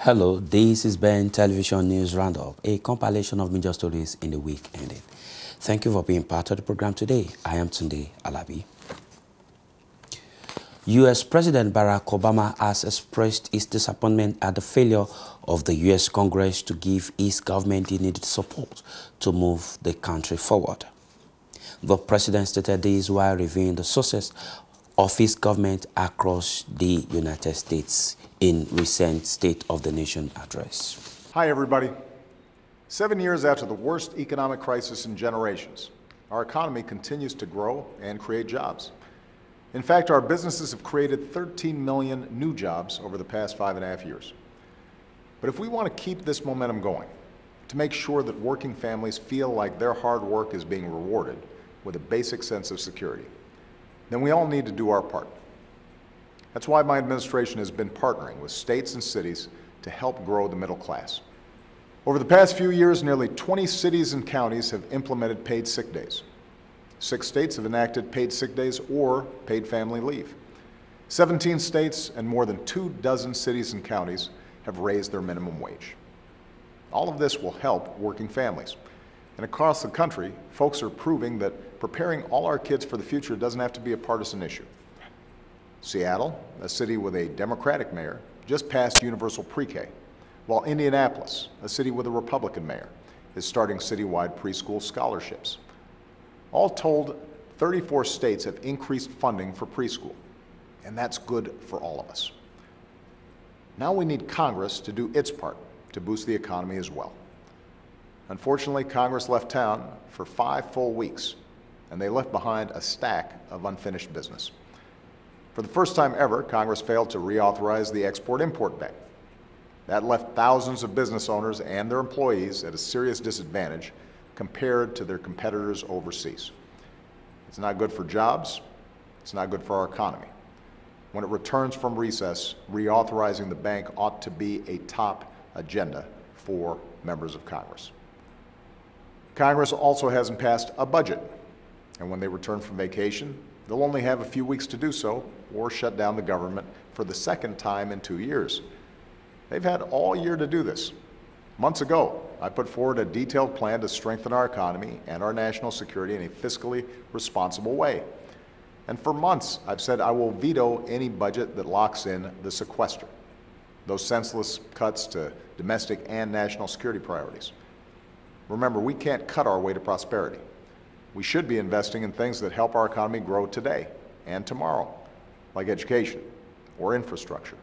Hello, this is Ben Television News Roundup, a compilation of major stories in the week ending. Thank you for being part of the program today. I am Tunde Alabi. U.S. President Barack Obama has expressed his disappointment at the failure of the U.S. Congress to give his government the needed support to move the country forward. The president stated this while reviewing the success of his government across the United States in recent State of the Nation address. Hi, everybody. 7 years after the worst economic crisis in generations, our economy continues to grow and create jobs. In fact, our businesses have created 13 million new jobs over the past 5.5 years. But if we want to keep this momentum going, to make sure that working families feel like their hard work is being rewarded with a basic sense of security, then we all need to do our part. That's why my administration has been partnering with states and cities to help grow the middle class. Over the past few years, nearly 20 cities and counties have implemented paid sick days. 6 states have enacted paid sick days or paid family leave. 17 states and more than 24 cities and counties have raised their minimum wage. All of this will help working families. And across the country, folks are proving that preparing all our kids for the future doesn't have to be a partisan issue. Seattle, a city with a Democratic mayor, just passed universal pre-K, while Indianapolis, a city with a Republican mayor, is starting citywide preschool scholarships. All told, 34 states have increased funding for preschool, and that's good for all of us. Now we need Congress to do its part to boost the economy as well. Unfortunately, Congress left town for 5 full weeks, and they left behind a stack of unfinished business. For the first time ever, Congress failed to reauthorize the Export-Import Bank. That left thousands of business owners and their employees at a serious disadvantage compared to their competitors overseas. It's not good for jobs. It's not good for our economy. When it returns from recess, reauthorizing the bank ought to be a top agenda for members of Congress. Congress also hasn't passed a budget, and when they return from vacation, they'll only have a few weeks to do so or shut down the government for the second time in 2 years. They've had all year to do this. Months ago, I put forward a detailed plan to strengthen our economy and our national security in a fiscally responsible way. And for months, I've said I will veto any budget that locks in the sequester, those senseless cuts to domestic and national security priorities. Remember, we can't cut our way to prosperity. We should be investing in things that help our economy grow today and tomorrow, like education, or infrastructure,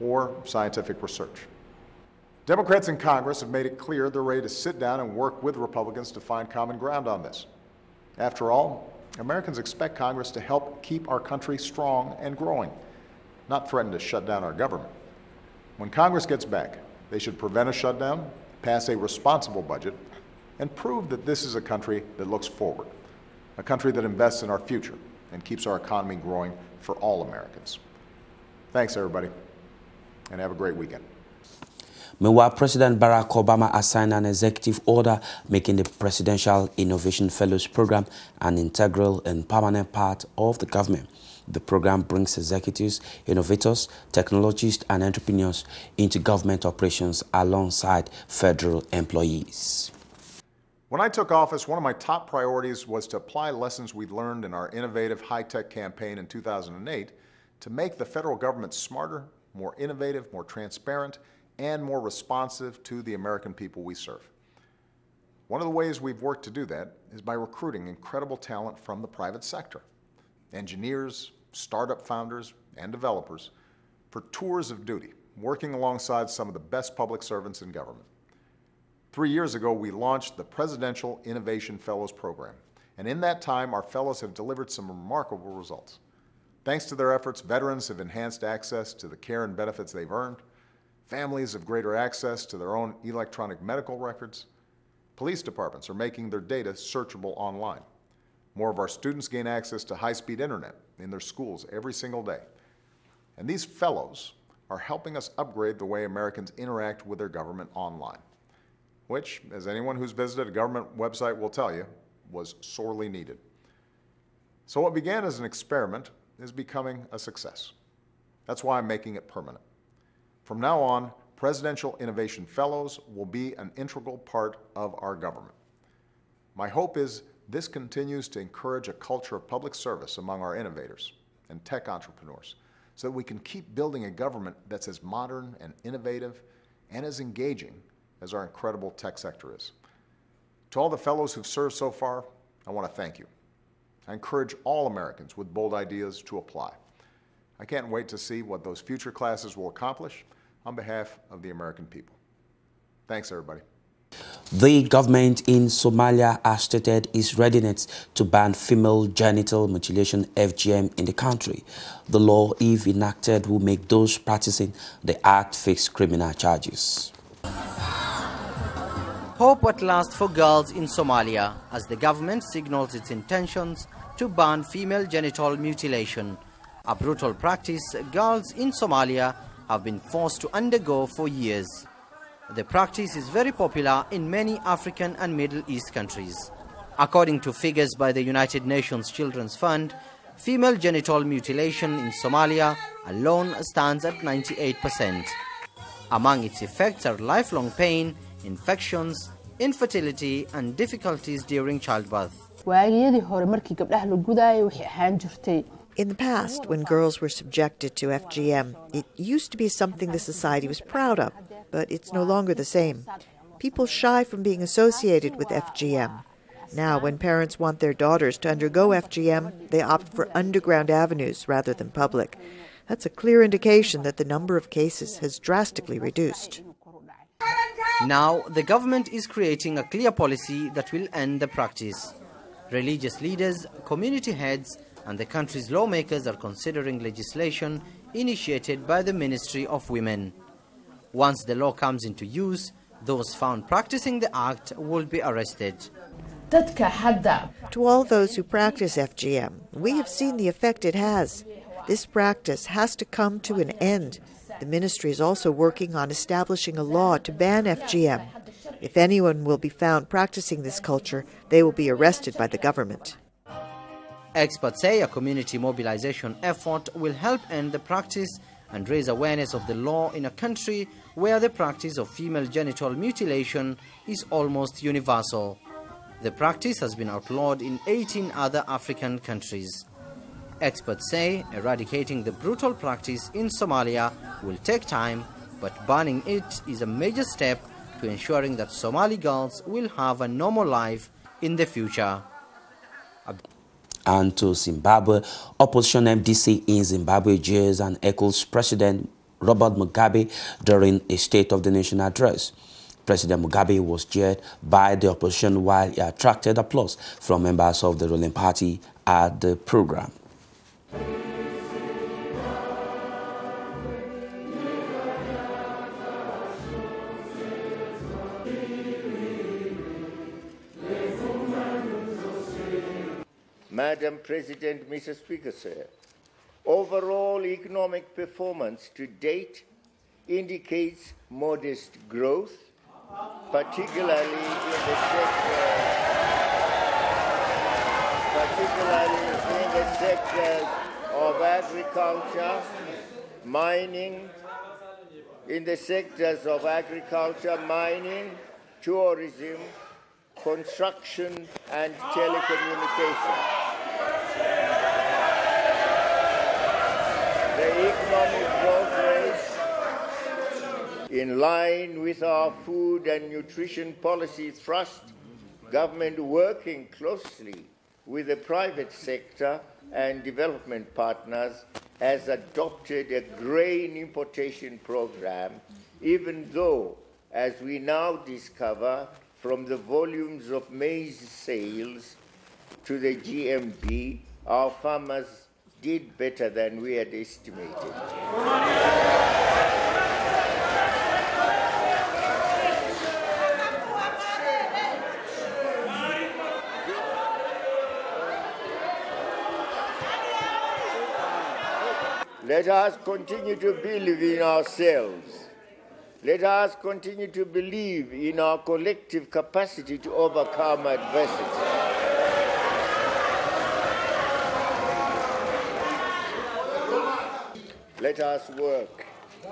or scientific research. Democrats in Congress have made it clear they're ready to sit down and work with Republicans to find common ground on this. After all, Americans expect Congress to help keep our country strong and growing, not threaten to shut down our government. When Congress gets back, they should prevent a shutdown, pass a responsible budget, and prove that this is a country that looks forward, a country that invests in our future and keeps our economy growing for all Americans. Thanks, everybody, and have a great weekend. Meanwhile, President Barack Obama has signed an executive order making the Presidential Innovation Fellows Program an integral and permanent part of the government. The program brings executives, innovators, technologists, and entrepreneurs into government operations alongside federal employees. When I took office, one of my top priorities was to apply lessons we'd learned in our innovative high-tech campaign in 2008 to make the federal government smarter, more innovative, more transparent, and more responsive to the American people we serve. One of the ways we've worked to do that is by recruiting incredible talent from the private sector, engineers, startup founders, and developers, for tours of duty, working alongside some of the best public servants in government. 3 years ago, we launched the Presidential Innovation Fellows Program, and in that time, our fellows have delivered some remarkable results. Thanks to their efforts, veterans have enhanced access to the care and benefits they've earned, families have greater access to their own electronic medical records, police departments are making their data searchable online. More of our students gain access to high-speed internet in their schools every single day. And these fellows are helping us upgrade the way Americans interact with their government online, which, as anyone who's visited a government website will tell you, was sorely needed. So what began as an experiment is becoming a success. That's why I'm making it permanent. From now on, Presidential Innovation Fellows will be an integral part of our government. My hope is this continues to encourage a culture of public service among our innovators and tech entrepreneurs so that we can keep building a government that's as modern and innovative and as engaging as our incredible tech sector is. To all the fellows who've served so far, I want to thank you. I encourage all Americans with bold ideas to apply. I can't wait to see what those future classes will accomplish on behalf of the American people. Thanks, everybody. The government in Somalia has stated its readiness to ban female genital mutilation (FGM) in the country. The law, if enacted, will make those practicing the act face criminal charges. Hope at last for girls in Somalia as the government signals its intentions to ban female genital mutilation, a brutal practice girls in Somalia have been forced to undergo for years. The practice is very popular in many African and Middle East countries. According to figures by the United Nations Children's Fund, female genital mutilation in Somalia alone stands at 98%. Among its effects are lifelong pain, infections, infertility, and difficulties during childbirth. In the past, when girls were subjected to FGM, it used to be something the society was proud of, but it's no longer the same. People shy from being associated with FGM. Now, when parents want their daughters to undergo FGM, they opt for underground avenues rather than public. That's a clear indication that the number of cases has drastically reduced. Now, the government is creating a clear policy that will end the practice. Religious leaders, community heads, and the country's lawmakers are considering legislation initiated by the Ministry of Women. Once the law comes into use, those found practicing the act will be arrested. To all those who practice FGM, we have seen the effect it has. This practice has to come to an end. The ministry is also working on establishing a law to ban FGM. If anyone will be found practicing this culture, they will be arrested by the government. Experts say a community mobilization effort will help end the practice and raise awareness of the law in a country where the practice of female genital mutilation is almost universal. The practice has been outlawed in 18 other African countries. Experts say eradicating the brutal practice in Somalia will take time, but banning it is a major step to ensuring that Somali girls will have a normal life in the future. And to Zimbabwe, opposition MDC in Zimbabwe jeers and echoes President Robert Mugabe during a State of the Nation address. President Mugabe was jeered by the opposition while he attracted applause from members of the ruling party at the program. Madam President, Mr. Speaker, sir, overall economic performance to date indicates modest growth, particularly in the sectors of agriculture, mining, tourism, construction, and telecommunications. The economic growth rate, in line with our food and nutrition policy thrust, government working closely with the private sector and development partners, has adopted a grain importation program, even though, as we now discover from the volumes of maize sales to the GMB, our farmers did better than we had estimated. Let us continue to believe in ourselves. Let us continue to believe in our collective capacity to overcome adversity. Let us work A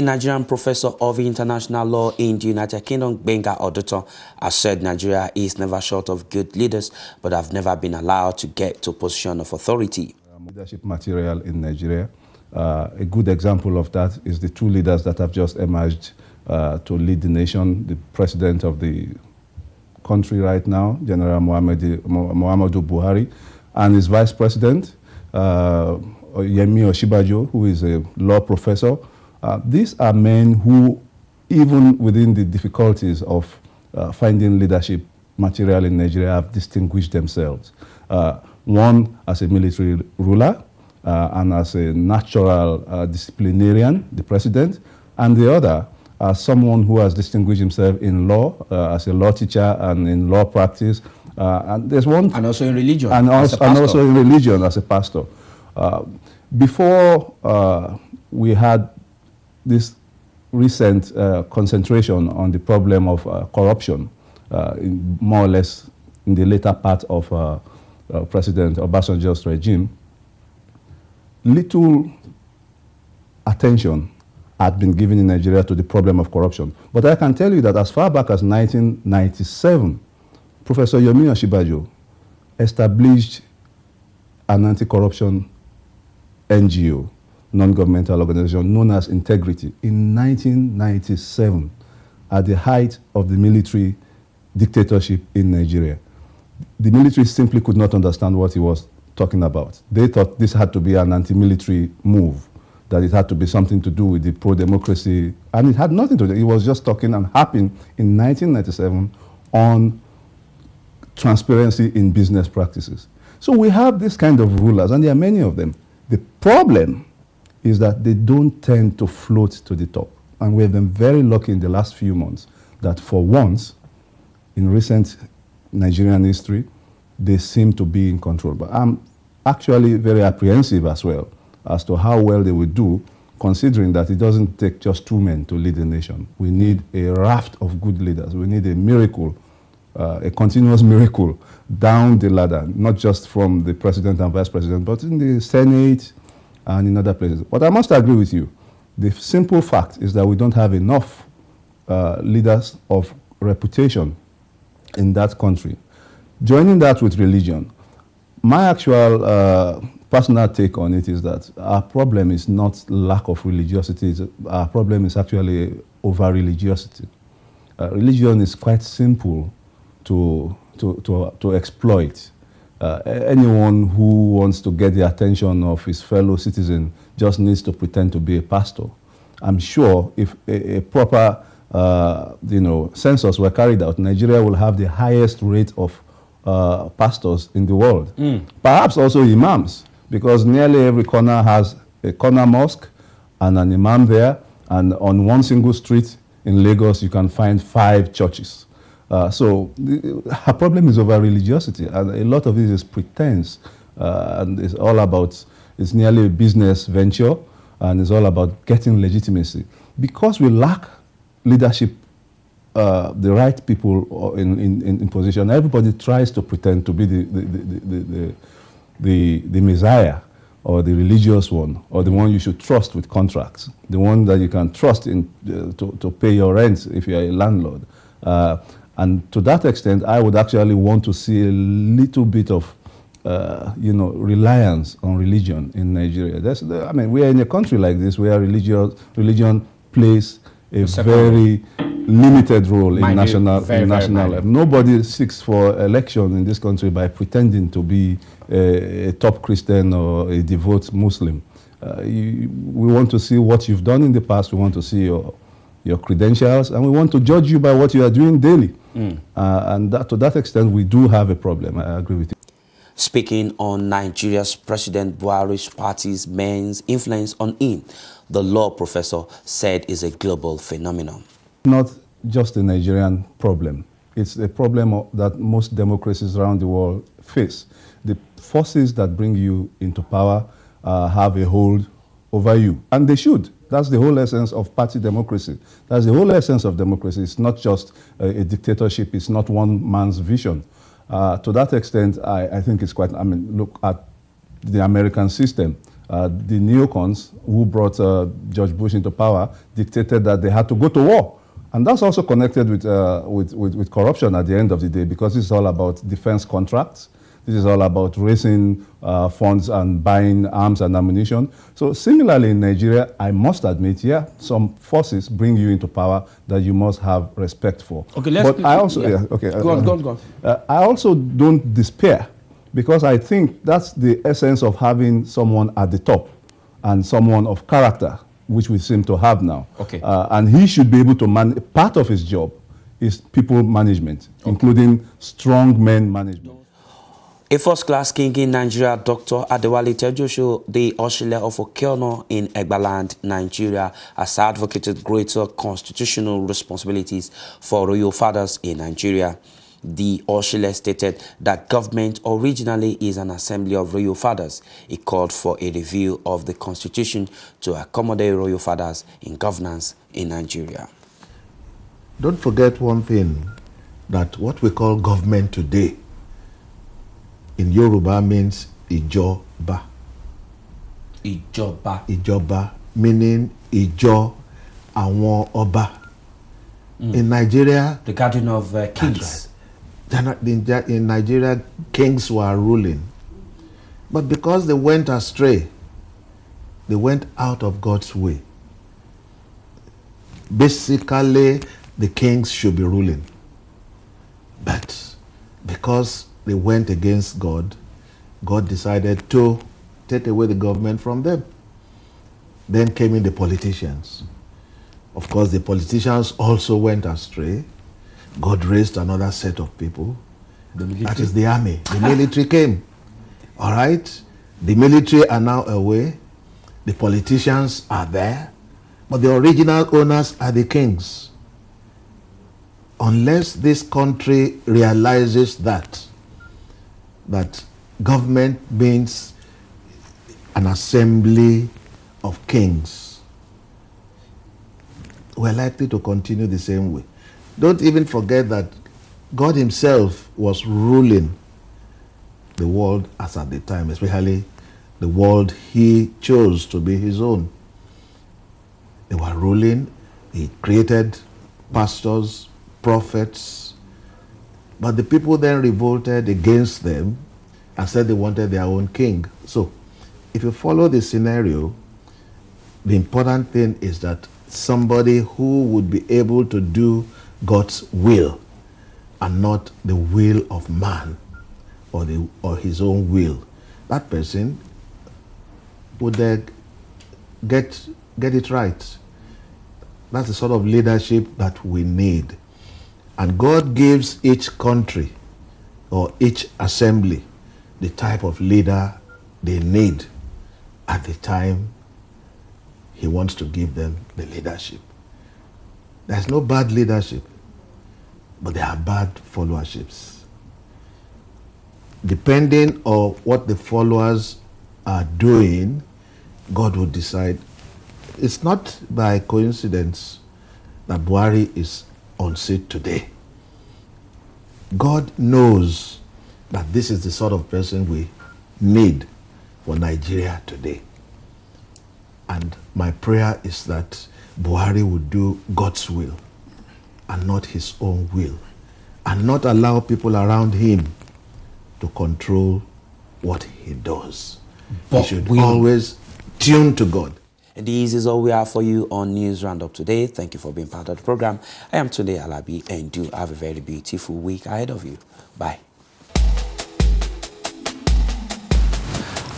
Nigerian professor of international law in the United Kingdom, Gbenga Oduton, has said Nigeria is never short of good leaders, but have never been allowed to get to a position of authority. Leadership material in Nigeria. A good example of that is the two leaders that have just emerged to lead the nation, the president of the country right now, General Muhammadu Buhari, and his vice president, Yemi Osinbajo, who is a law professor. These are men who, even within the difficulties of finding leadership material in Nigeria, have distinguished themselves. One as a military ruler and as a natural disciplinarian, the president, and the other as someone who has distinguished himself in law, as a law teacher and in law practice. And there's one, and also in religion, and also in religion as a pastor. Before we had this recent concentration on the problem of corruption, more or less in the later part of President Obasanjo's regime, little attention had been given in Nigeria to the problem of corruption. But I can tell you that as far back as 1997, Professor Yemi Osinbajo established an anti-corruption NGO, non-governmental organization known as Integrity, in 1997, at the height of the military dictatorship in Nigeria. The military simply could not understand what he was talking about. They thought this had to be an anti-military move, that it had to be something to do with the pro-democracy, and it had nothing to do. He was just talking and harping in 1997 on transparency in business practices. So we have this kind of rulers, and there are many of them. The problem is that they don't tend to float to the top. And we have been very lucky in the last few months that for once, in recent Nigerian history, they seem to be in control. But I'm actually very apprehensive as well as to how well they will do, considering that it doesn't take just two men to lead a nation. We need a raft of good leaders. We need a miracle, a continuous miracle down the ladder, not just from the president and vice president, but in the Senate, and in other places. But I must agree with you. The simple fact is that we don't have enough leaders of reputation in that country. Joining that with religion, my actual personal take on it is that our problem is not lack of religiosity. Our problem is actually over-religiosity. Religion is quite simple to exploit. Anyone who wants to get the attention of his fellow citizen just needs to pretend to be a pastor. I'm sure if a proper census were carried out, Nigeria will have the highest rate of pastors in the world. Perhaps also imams, because nearly every corner has a corner mosque and an imam there, and on one single street in Lagos you can find 5 churches. So her problem is over religiosity, and a lot of it is pretense, and it's all about, it's nearly a business venture, and it's all about getting legitimacy. Because we lack leadership, the right people in position, everybody tries to pretend to be the Messiah, or the religious one, or the one you should trust with contracts, the one that you can trust in to pay your rent if you're a landlord. And to that extent, I would actually want to see a little bit of, reliance on religion in Nigeria. I mean, we are in a country like this where religion plays a very limited role in national life. Nobody seeks for election in this country by pretending to be a top Christian or a devout Muslim. We want to see what you've done in the past. We want to see your credentials, and we want to judge you by what you are doing daily. And to that extent, we do have a problem. I agree with you. Speaking on Nigeria's President Buhari's party's men's influence on him, the law professor said is a global phenomenon. Not just a Nigerian problem. It's a problem that most democracies around the world face. The forces that bring you into power have a hold over you, and they should. That's the whole essence of party democracy. That's the whole essence of democracy. It's not just a dictatorship. It's not one man's vision. To that extent, I think it's quite, look at the American system. The neocons who brought George Bush into power dictated that they had to go to war. And that's also connected with corruption at the end of the day, because it's all about defense contracts. This is all about raising funds and buying arms and ammunition. So similarly in Nigeria, I must admit, yeah, some forces bring you into power that you must have respect for. Okay, let's. But I also, yeah, okay. Go on. I also don't despair, because I think that's the essence of having someone at the top and someone of character, which we seem to have now. Okay. And he should be able to manage. Part of his job is people management, including strong men management. A first-class king in Nigeria, Dr. Adewale Tejosho, the Oshile of Okeono in Egbaland, Nigeria, has advocated greater constitutional responsibilities for royal fathers in Nigeria. The Oshile stated that government originally is an assembly of royal fathers. He called for a review of the constitution to accommodate royal fathers in governance in Nigeria. Don't forget one thing, that what we call government today in Yoruba means Ijoba. Ijoba. Ijoba, meaning Ijo Awon Oba. In Nigeria, the guardian of kings. Right. In Nigeria, kings were ruling. But because they went astray, they went out of God's way. Basically, the kings should be ruling. But because they went against God, God decided to take away the government from them. Then came in the politicians. Of course, the politicians also went astray. God raised another set of people. That is the army. The military came. All right? The military are now away. The politicians are there. But the original owners are the kings. Unless this country realizes that government means an assembly of kings, we're likely to continue the same way. Don't even forget that God himself was ruling the world as at the time, especially the world he chose to be his own. They were ruling. He created pastors, prophets, but the people then revolted against them and said they wanted their own king. So, if you follow the scenario, the important thing is that somebody who would be able to do God's will and not the will of man or his own will, that person would get it right. That's the sort of leadership that we need. And God gives each country or each assembly the type of leader they need at the time he wants to give them the leadership. There's no bad leadership, but there are bad followerships. Depending on what the followers are doing, God will decide. It's not by coincidence that Buhari is on seat today. God knows that this is the sort of person we need for Nigeria today. And my prayer is that Buhari would do God's will and not his own will, and not allow people around him to control what he does. But he should always tune to God. This is all we have for you on News Roundup today. Thank you for being part of the program. I am Tunde Alabi, and do have a very beautiful week ahead of you. Bye.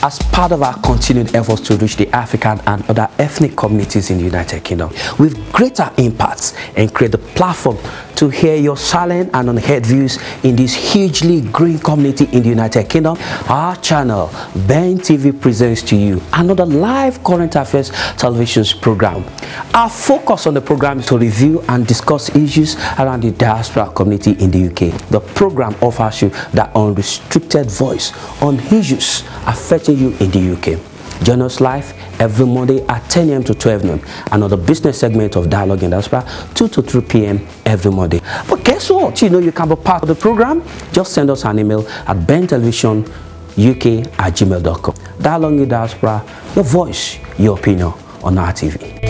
As part of our continued efforts to reach the African and other ethnic communities in the United Kingdom with greater impacts and create the platform to to hear your silent and unheard views in this hugely growing community in the United Kingdom, our channel, Ben TV, presents to you another live current affairs television program. Our focus on the program is to review and discuss issues around the diaspora community in the UK. The program offers you that unrestricted voice on issues affecting you in the UK. Join us live every Monday at 10 a.m. to 12 noon. Another business segment of Dialogue in Diaspora, 2 to 3 p.m. every Monday. But guess what? You can be part of the program. Just send us an email at bentelevisionuk@gmail.com. Dialogue in Diaspora, your voice, your opinion on our TV.